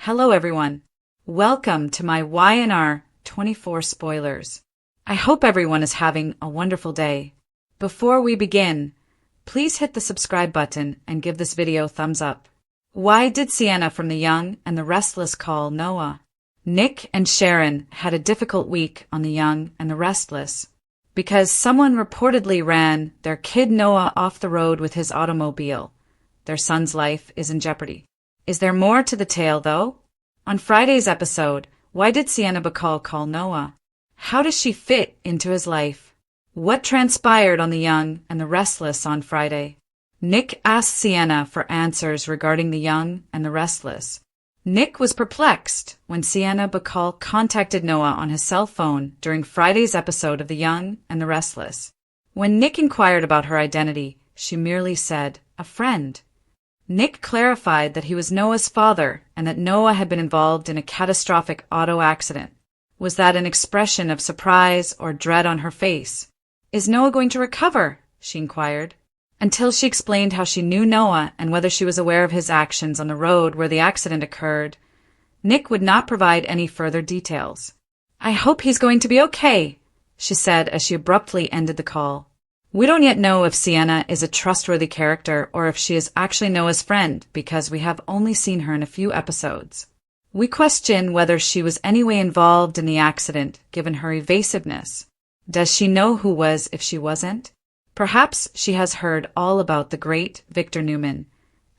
Hello everyone. Welcome to my YNR 24 spoilers. I hope everyone is having a wonderful day. Before we begin, please hit the subscribe button and give this video a thumbs up. Why did Sienna from The Young and the Restless call Noah? Nick and Sharon had a difficult week on The Young and the Restless because someone reportedly ran their kid Noah off the road with his automobile. Their son's life is in jeopardy. Is there more to the tale, though? On Friday's episode, why did Sienna Bacall call Noah? How does she fit into his life? What transpired on The Young and the Restless on Friday? Nick asked Sienna for answers regarding The Young and the Restless. Nick was perplexed when Sienna Bacall contacted Noah on his cell phone during Friday's episode of The Young and the Restless. When Nick inquired about her identity, she merely said, "A friend." Nick clarified that he was Noah's father and that Noah had been involved in a catastrophic auto accident. Was that an expression of surprise or dread on her face? "Is Noah going to recover?" she inquired. Until she explained how she knew Noah and whether she was aware of his actions on the road where the accident occurred, Nick would not provide any further details. "I hope he's going to be okay," she said as she abruptly ended the call. We don't yet know if Sienna is a trustworthy character or if she is actually Noah's friend because we have only seen her in a few episodes. We question whether she was anyway involved in the accident given her evasiveness. Does she know who was if she wasn't? Perhaps she has heard all about the great Victor Newman,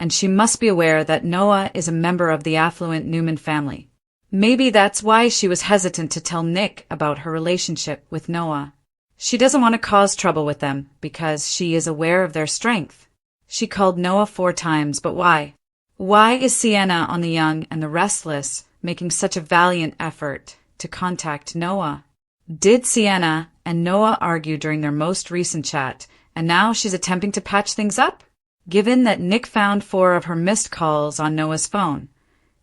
and she must be aware that Noah is a member of the affluent Newman family. Maybe that's why she was hesitant to tell Nick about her relationship with Noah. She doesn't want to cause trouble with them because she is aware of their strength. She called Noah 4 times, but why? Why is Sienna on The Young and the Restless making such a valiant effort to contact Noah? Did Sienna and Noah argue during their most recent chat, and now she's attempting to patch things up? Given that Nick found 4 of her missed calls on Noah's phone,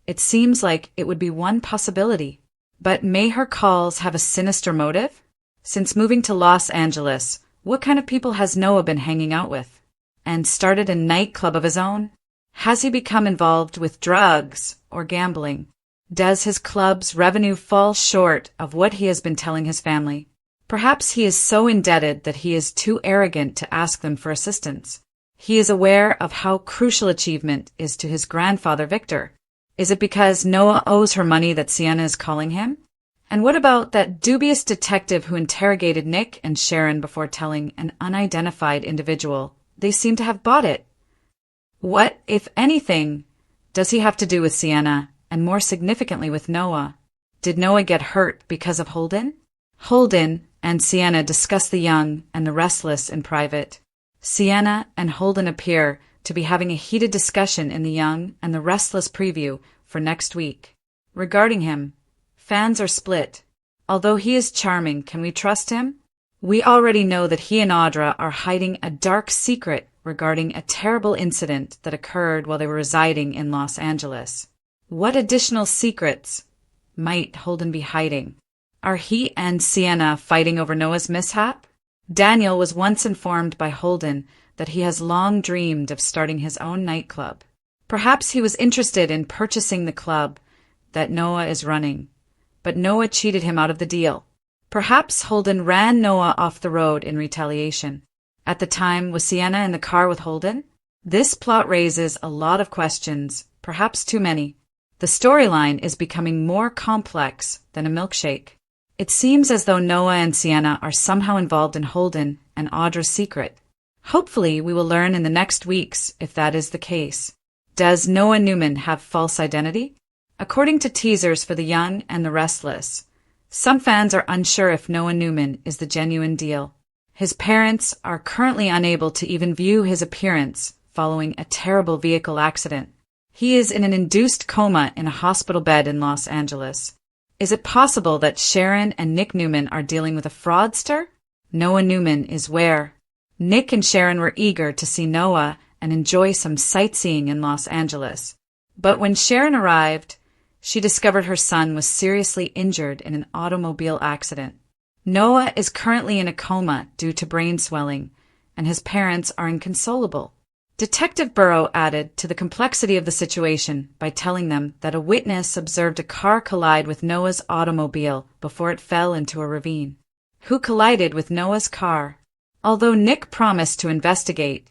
it seems like it would be one possibility. But may her calls have a sinister motive? Since moving to Los Angeles, what kind of people has Noah been hanging out with? And started a nightclub of his own? Has he become involved with drugs or gambling? Does his club's revenue fall short of what he has been telling his family? Perhaps he is so indebted that he is too arrogant to ask them for assistance. He is aware of how crucial achievement is to his grandfather Victor. Is it because Noah owes her money that Sienna is calling him? And what about that dubious detective who interrogated Nick and Sharon before telling an unidentified individual they seem to have bought it? What, if anything, does he have to do with Sienna, and more significantly with Noah? Did Noah get hurt because of Holden? Holden and Sienna discuss The Young and the Restless in private. Sienna and Holden appear to be having a heated discussion in The Young and the Restless preview for next week. Regarding him, fans are split. Although he is charming, can we trust him? We already know that he and Audra are hiding a dark secret regarding a terrible incident that occurred while they were residing in Los Angeles. What additional secrets might Holden be hiding? Are he and Sienna fighting over Noah's mishap? Daniel was once informed by Holden that he has long dreamed of starting his own nightclub. Perhaps he was interested in purchasing the club that Noah is running, but Noah cheated him out of the deal. Perhaps Holden ran Noah off the road in retaliation. At the time, was Sienna in the car with Holden? This plot raises a lot of questions, perhaps too many. The storyline is becoming more complex than a milkshake. It seems as though Noah and Sienna are somehow involved in Holden and Audra's secret. Hopefully, we will learn in the next weeks if that is the case. Does Noah Newman have false identity? According to teasers for The Young and the Restless, some fans are unsure if Noah Newman is the genuine deal. His parents are currently unable to even view his appearance following a terrible vehicle accident. He is in an induced coma in a hospital bed in Los Angeles. Is it possible that Sharon and Nick Newman are dealing with a fraudster? Noah Newman is where? Nick and Sharon were eager to see Noah and enjoy some sightseeing in Los Angeles. But when Sharon arrived, she discovered her son was seriously injured in an automobile accident. Noah is currently in a coma due to brain swelling, and his parents are inconsolable. Detective Burrow added to the complexity of the situation by telling them that a witness observed a car collide with Noah's automobile before it fell into a ravine. Who collided with Noah's car? Although Nick promised to investigate,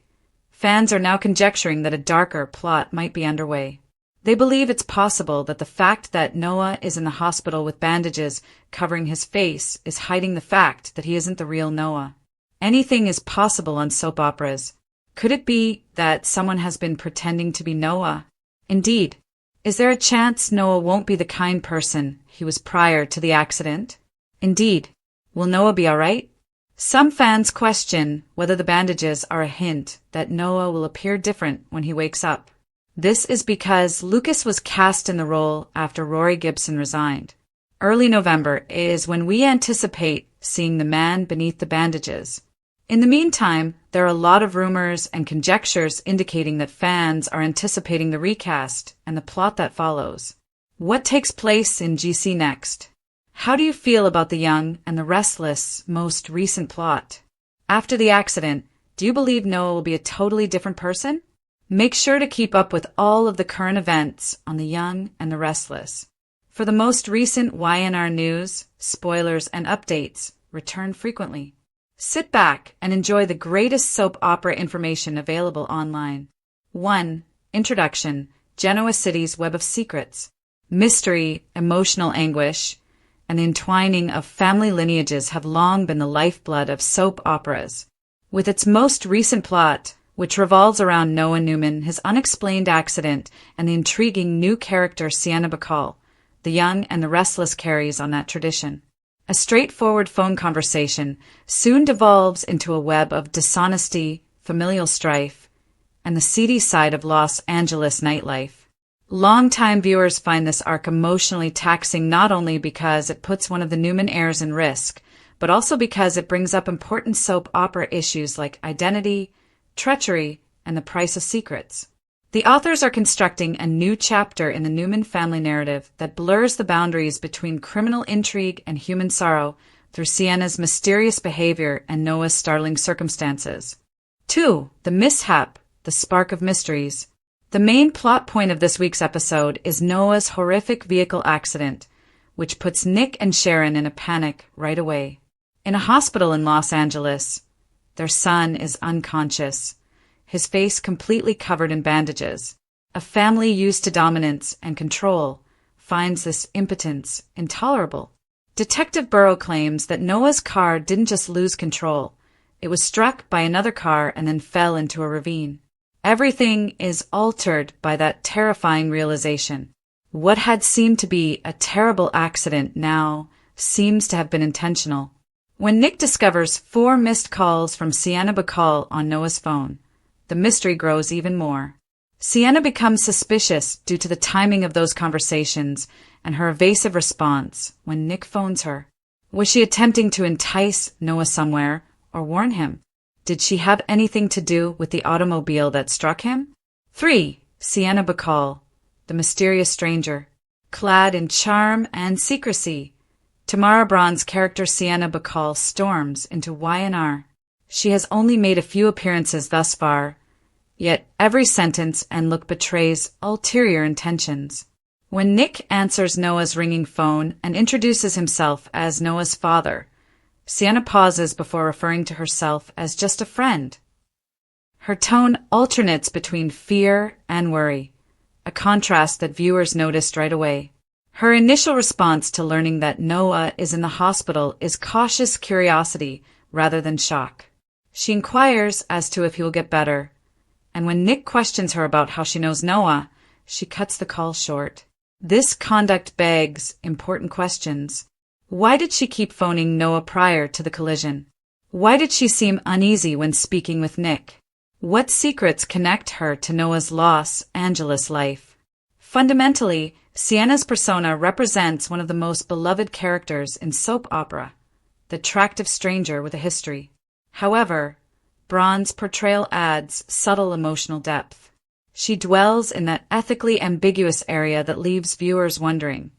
fans are now conjecturing that a darker plot might be underway. They believe it's possible that the fact that Noah is in the hospital with bandages covering his face is hiding the fact that he isn't the real Noah. Anything is possible on soap operas. Could it be that someone has been pretending to be Noah? Indeed. Is there a chance Noah won't be the kind person he was prior to the accident? Indeed. Will Noah be all right? Some fans question whether the bandages are a hint that Noah will appear different when he wakes up. This is because Lucas was cast in the role after Rory Gibson resigned. Early November is when we anticipate seeing the man beneath the bandages. In the meantime, there are a lot of rumors and conjectures indicating that fans are anticipating the recast and the plot that follows. What takes place in GC next? How do you feel about the Young and the Restless most recent plot? After the accident, do you believe Noah will be a totally different person? Make sure to keep up with all of the current events on the Young and the Restless. For the most recent YNR news, spoilers, and updates, return frequently. Sit back and enjoy the greatest soap opera information available online. 1. Introduction: Genoa City's Web of Secrets. Mystery, emotional anguish, and the entwining of family lineages have long been the lifeblood of soap operas. With its most recent plot, which revolves around Noah Newman, his unexplained accident, and the intriguing new character Sienna Bacall, the Young and the Restless carries on that tradition. A straightforward phone conversation soon devolves into a web of dishonesty, familial strife, and the seedy side of Los Angeles nightlife. Longtime viewers find this arc emotionally taxing not only because it puts one of the Newman heirs in risk, but also because it brings up important soap opera issues like identity, treachery, and the price of secrets. The authors are constructing a new chapter in the Newman family narrative that blurs the boundaries between criminal intrigue and human sorrow through Sienna's mysterious behavior and Noah's startling circumstances. 2. The Mishap, the Spark of Mysteries. The main plot point of this week's episode is Noah's horrific vehicle accident, which puts Nick and Sharon in a panic right away. In a hospital in Los Angeles, their son is unconscious, his face completely covered in bandages. A family used to dominance and control finds this impotence intolerable. Detective Burrow claims that Noah's car didn't just lose control, it was struck by another car and then fell into a ravine. Everything is altered by that terrifying realization. What had seemed to be a terrible accident now seems to have been intentional. When Nick discovers 4 missed calls from Sienna Bacall on Noah's phone, the mystery grows even more. Sienna becomes suspicious due to the timing of those conversations and her evasive response when Nick phones her. Was she attempting to entice Noah somewhere or warn him? Did she have anything to do with the automobile that struck him? 3. Sienna Bacall, the mysterious stranger. Clad in charm and secrecy, Tamara Braun's character Sienna Bacall storms into YNR. She has only made a few appearances thus far, yet every sentence and look betrays ulterior intentions. When Nick answers Noah's ringing phone and introduces himself as Noah's father, Sienna pauses before referring to herself as just a friend. Her tone alternates between fear and worry, a contrast that viewers noticed right away. Her initial response to learning that Noah is in the hospital is cautious curiosity rather than shock. She inquires as to if he will get better, and when Nick questions her about how she knows Noah, she cuts the call short. This conduct begs important questions. Why did she keep phoning Noah prior to the collision? Why did she seem uneasy when speaking with Nick? What secrets connect her to Noah's Los Angeles life? Fundamentally, Sienna's persona represents one of the most beloved characters in soap opera, the attractive stranger with a history. However, Braun's portrayal adds subtle emotional depth. She dwells in that ethically ambiguous area that leaves viewers wondering.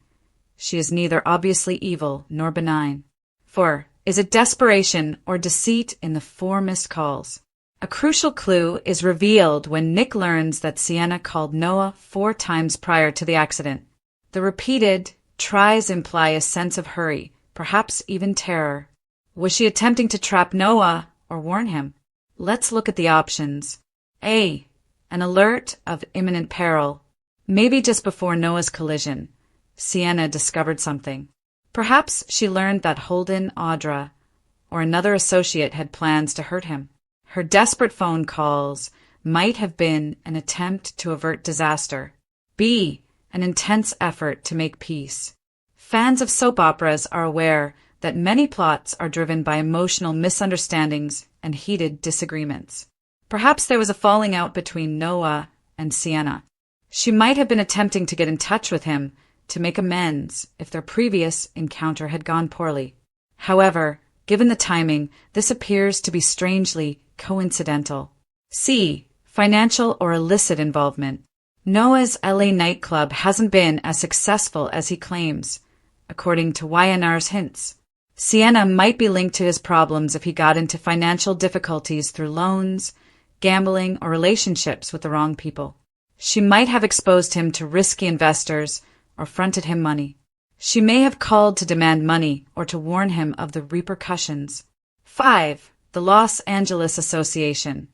She is neither obviously evil nor benign. 4. Is it desperation or deceit in the 4 missed calls? A crucial clue is revealed when Nick learns that Sienna called Noah 4 times prior to the accident. The repeated tries imply a sense of hurry, perhaps even terror. Was she attempting to trap Noah or warn him? Let's look at the options. A. An alert of imminent peril. Maybe just before Noah's collision, Sienna discovered something. Perhaps she learned that Holden, Audra, or another associate had plans to hurt him. Her desperate phone calls might have been an attempt to avert disaster. B. An intense effort to make peace. Fans of soap operas are aware that many plots are driven by emotional misunderstandings and heated disagreements. Perhaps there was a falling out between Noah and Sienna. She might have been attempting to get in touch with him to make amends if their previous encounter had gone poorly. However, given the timing, this appears to be strangely coincidental. C. Financial or illicit involvement. Noah's LA nightclub hasn't been as successful as he claims, according to YNR's hints. Sienna might be linked to his problems if he got into financial difficulties through loans, gambling, or relationships with the wrong people. She might have exposed him to risky investors or fronted him money. She may have called to demand money or to warn him of the repercussions. 5. The Los Angeles Association.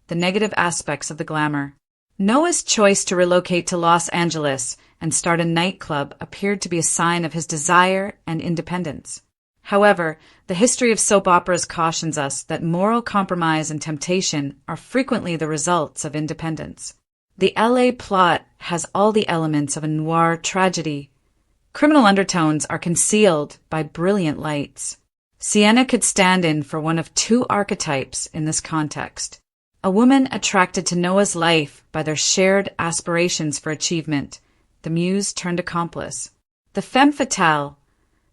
The negative aspects of the glamour. Noah's choice to relocate to Los Angeles and start a nightclub appeared to be a sign of his desire and independence. However, the history of soap operas cautions us that moral compromise and temptation are frequently the results of independence. The LA plot has all the elements of a noir tragedy. Criminal undertones are concealed by brilliant lights. Sienna could stand in for one of 2 archetypes in this context. A woman attracted to Noah's life by their shared aspirations for achievement, the muse turned accomplice. The femme fatale,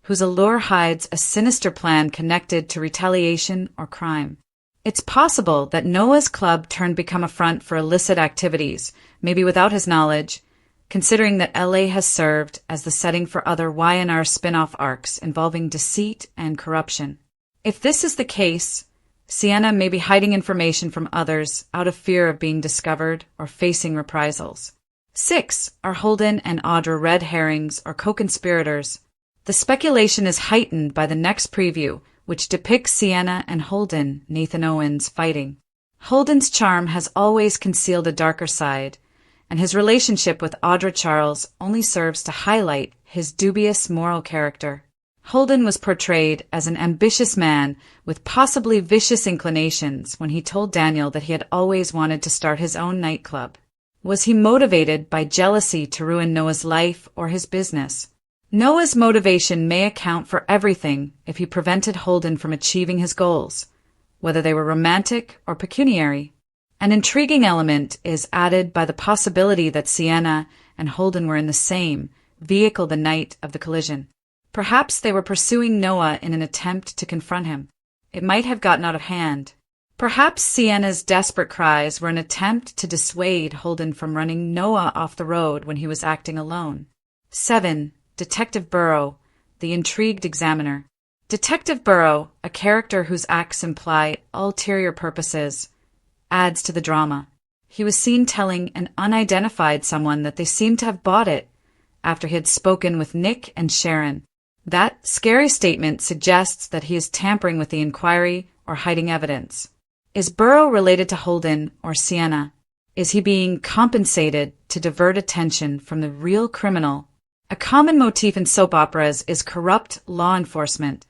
whose allure hides a sinister plan connected to retaliation or crime. It's possible that Noah's club turned become a front for illicit activities, maybe without his knowledge, considering that LA has served as the setting for other YNR spin-off arcs involving deceit and corruption. If this is the case, Sienna may be hiding information from others out of fear of being discovered or facing reprisals. 6. Are Holden and Audra red herrings or co-conspirators? The speculation is heightened by the next preview, which depicts Sienna and Holden, Nathan Owens, fighting. Holden's charm has always concealed a darker side, and his relationship with Audra Charles only serves to highlight his dubious moral character. Holden was portrayed as an ambitious man with possibly vicious inclinations when he told Daniel that he had always wanted to start his own nightclub. Was he motivated by jealousy to ruin Noah's life or his business? Noah's motivation may account for everything if he prevented Holden from achieving his goals, whether they were romantic or pecuniary. An intriguing element is added by the possibility that Sienna and Holden were in the same vehicle the night of the collision. Perhaps they were pursuing Noah in an attempt to confront him. It might have gotten out of hand. Perhaps Sienna's desperate cries were an attempt to dissuade Holden from running Noah off the road when he was acting alone. 7. Detective Burrow, the intrigued examiner. Detective Burrow, a character whose acts imply ulterior purposes, adds to the drama. He was seen telling an unidentified someone that they seemed to have bought it after he had spoken with Nick and Sharon. That scary statement suggests that he is tampering with the inquiry or hiding evidence. Is Burrow related to Holden or Sienna? Is he being compensated to divert attention from the real criminal? A common motif in soap operas is corrupt law enforcement,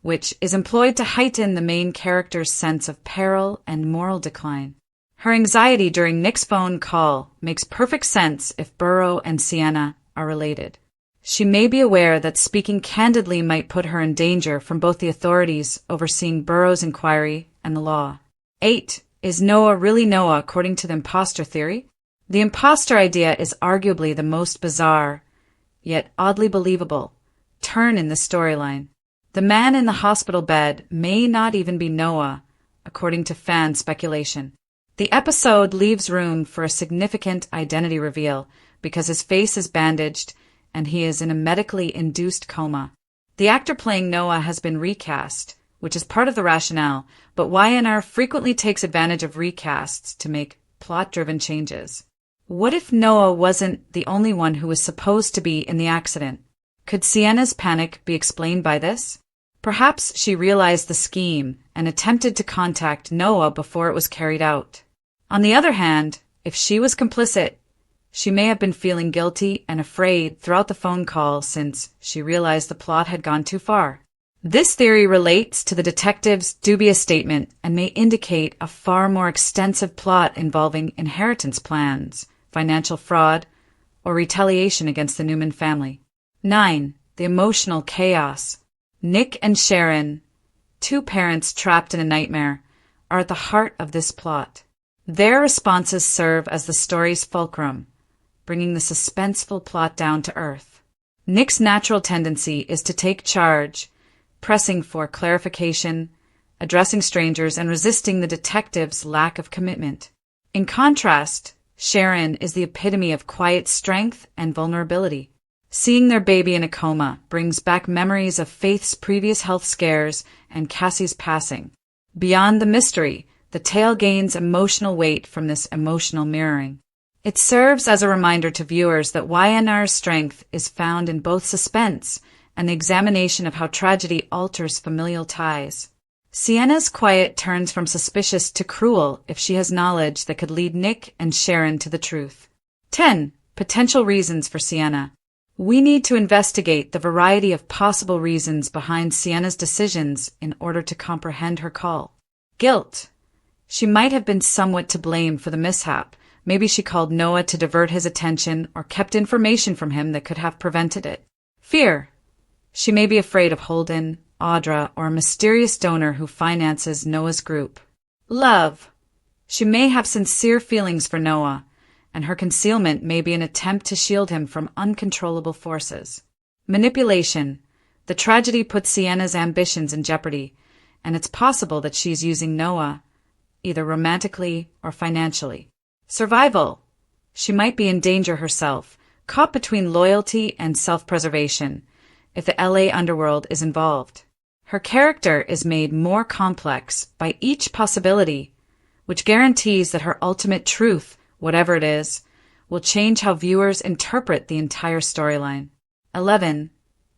which is employed to heighten the main character's sense of peril and moral decline. Her anxiety during Nick's phone call makes perfect sense if Burrow and Sienna are related. She may be aware that speaking candidly might put her in danger from both the authorities overseeing Burrow's inquiry and the law. 8. Is Noah really Noah according to the imposter theory? The imposter idea is arguably the most bizarre, yet oddly believable, turn in the storyline. The man in the hospital bed may not even be Noah, according to fan speculation. The episode leaves room for a significant identity reveal because his face is bandaged and he is in a medically induced coma. The actor playing Noah has been recast, which is part of the rationale, but Y&R frequently takes advantage of recasts to make plot-driven changes. What if Noah wasn't the only one who was supposed to be in the accident? Could Sienna's panic be explained by this? Perhaps she realized the scheme and attempted to contact Noah before it was carried out. On the other hand, if she was complicit, she may have been feeling guilty and afraid throughout the phone call since she realized the plot had gone too far. This theory relates to the detective's dubious statement and may indicate a far more extensive plot involving inheritance plans, financial fraud, or retaliation against the Newman family. 9. The emotional chaos. Nick and Sharon, two parents trapped in a nightmare, are at the heart of this plot. Their responses serve as the story's fulcrum, bringing the suspenseful plot down to earth. Nick's natural tendency is to take charge, pressing for clarification, addressing strangers, and resisting the detective's lack of commitment. In contrast, Sharon is the epitome of quiet strength and vulnerability. Seeing their baby in a coma brings back memories of Faith's previous health scares and Cassie's passing. Beyond the mystery, the tale gains emotional weight from this emotional mirroring. It serves as a reminder to viewers that Y&R's strength is found in both suspense and the examination of how tragedy alters familial ties. Sienna's quiet turns from suspicious to cruel if she has knowledge that could lead Nick and Sharon to the truth. 10. Potential reasons for Sienna. We need to investigate the variety of possible reasons behind Sienna's decisions in order to comprehend her call. Guilt. She might have been somewhat to blame for the mishap. Maybe she called Noah to divert his attention or kept information from him that could have prevented it. Fear. She may be afraid of Holden, Audra, or a mysterious donor who finances Noah's group. Love. She may have sincere feelings for Noah, and her concealment may be an attempt to shield him from uncontrollable forces. Manipulation. The tragedy puts Sienna's ambitions in jeopardy, and it's possible that she's using Noah, either romantically or financially. Survival. She might be in danger herself, caught between loyalty and self-preservation, if the LA underworld is involved. Her character is made more complex by each possibility, which guarantees that her ultimate truth, whatever it is, will change how viewers interpret the entire storyline. 11.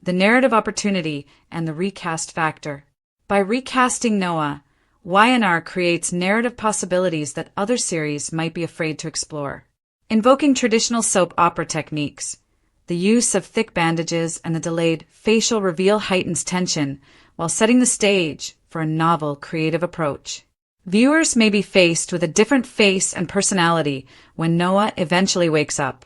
The narrative opportunity and the recast factor. By recasting Noah, Y&R creates narrative possibilities that other series might be afraid to explore. Invoking traditional soap opera techniques, the use of thick bandages and the delayed facial reveal heightens tension while setting the stage for a novel, creative approach. Viewers may be faced with a different face and personality when Noah eventually wakes up,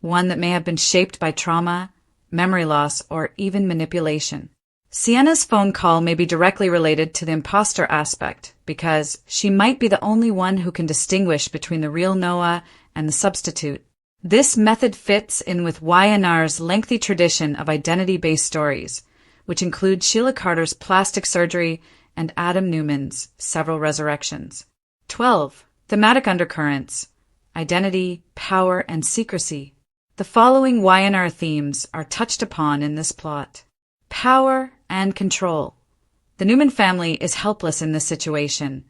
one that may have been shaped by trauma, memory loss, or even manipulation. Sienna's phone call may be directly related to the imposter aspect because she might be the only one who can distinguish between the real Noah and the substitute. This method fits in with Y&R's lengthy tradition of identity-based stories, which include Sheila Carter's plastic surgery and Adam Newman's several resurrections. 12. Thematic undercurrents. Identity, power, and secrecy. The following Y&R themes are touched upon in this plot. Power and control. The Newman family is helpless in this situation,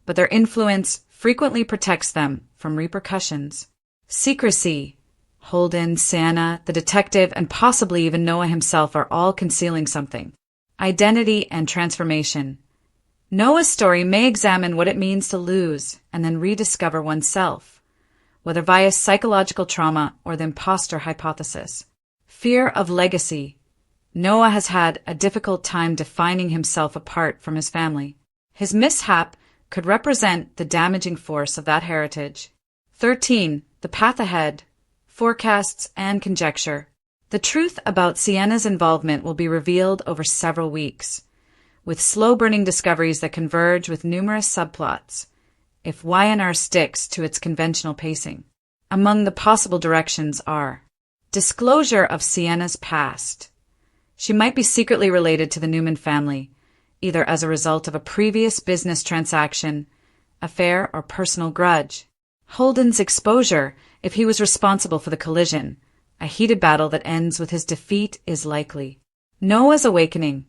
but their influence frequently protects them from repercussions. Secrecy. Holden, Sienna, the detective, and possibly even Noah himself are all concealing something. Identity and transformation. Noah's story may examine what it means to lose and then rediscover oneself, whether via psychological trauma or the imposter hypothesis. Fear of legacy. Noah has had a difficult time defining himself apart from his family. His mishap could represent the damaging force of that heritage. 13. The path ahead. Forecasts and conjecture. The truth about Sienna's involvement will be revealed over several weeks, with slow-burning discoveries that converge with numerous subplots, if Y&R sticks to its conventional pacing. Among the possible directions are disclosure of Sienna's past. She might be secretly related to the Newman family, either as a result of a previous business transaction, affair, or personal grudge. Holden's exposure, if he was responsible for the collision, a heated battle that ends with his defeat is likely. Noah's awakening.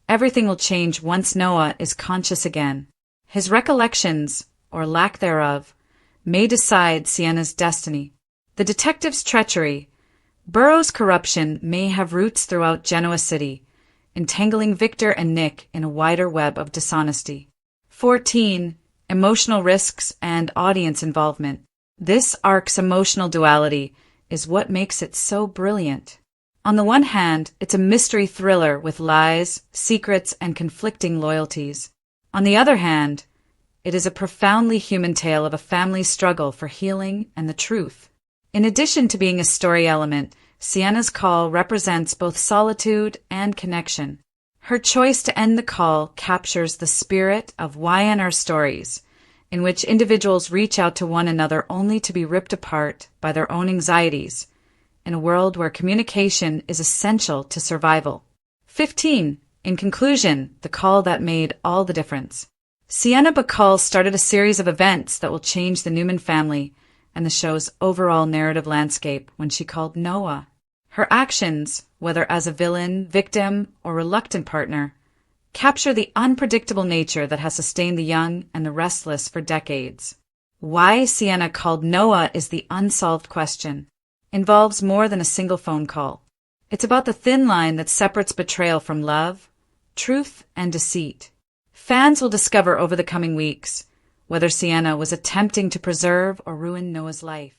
Everything will change once Noah is conscious again. His recollections, or lack thereof, may decide Sienna's destiny. The detective's treachery. Burroughs' corruption may have roots throughout Genoa City, entangling Victor and Nick in a wider web of dishonesty. 14. Emotional risks and audience involvement. This arc's emotional duality is what makes it so brilliant. On the one hand, it's a mystery thriller with lies, secrets, and conflicting loyalties. On the other hand, it is a profoundly human tale of a family's struggle for healing and the truth. In addition to being a story element, Sienna's call represents both solitude and connection. Her choice to end the call captures the spirit of YNR stories, in which individuals reach out to one another only to be ripped apart by their own anxieties, in a world where communication is essential to survival. 15. In conclusion, the call that made all the difference. Sienna Bacall started a series of events that will change the Newman family and the show's overall narrative landscape when she called Noah. Her actions, whether as a villain, victim, or reluctant partner, capture the unpredictable nature that has sustained the young and the restless for decades. Why Sienna called Noah is the unsolved question. Involves more than a single phone call. It's about the thin line that separates betrayal from love, truth, and deceit. Fans will discover over the coming weeks whether Sienna was attempting to preserve or ruin Noah's life.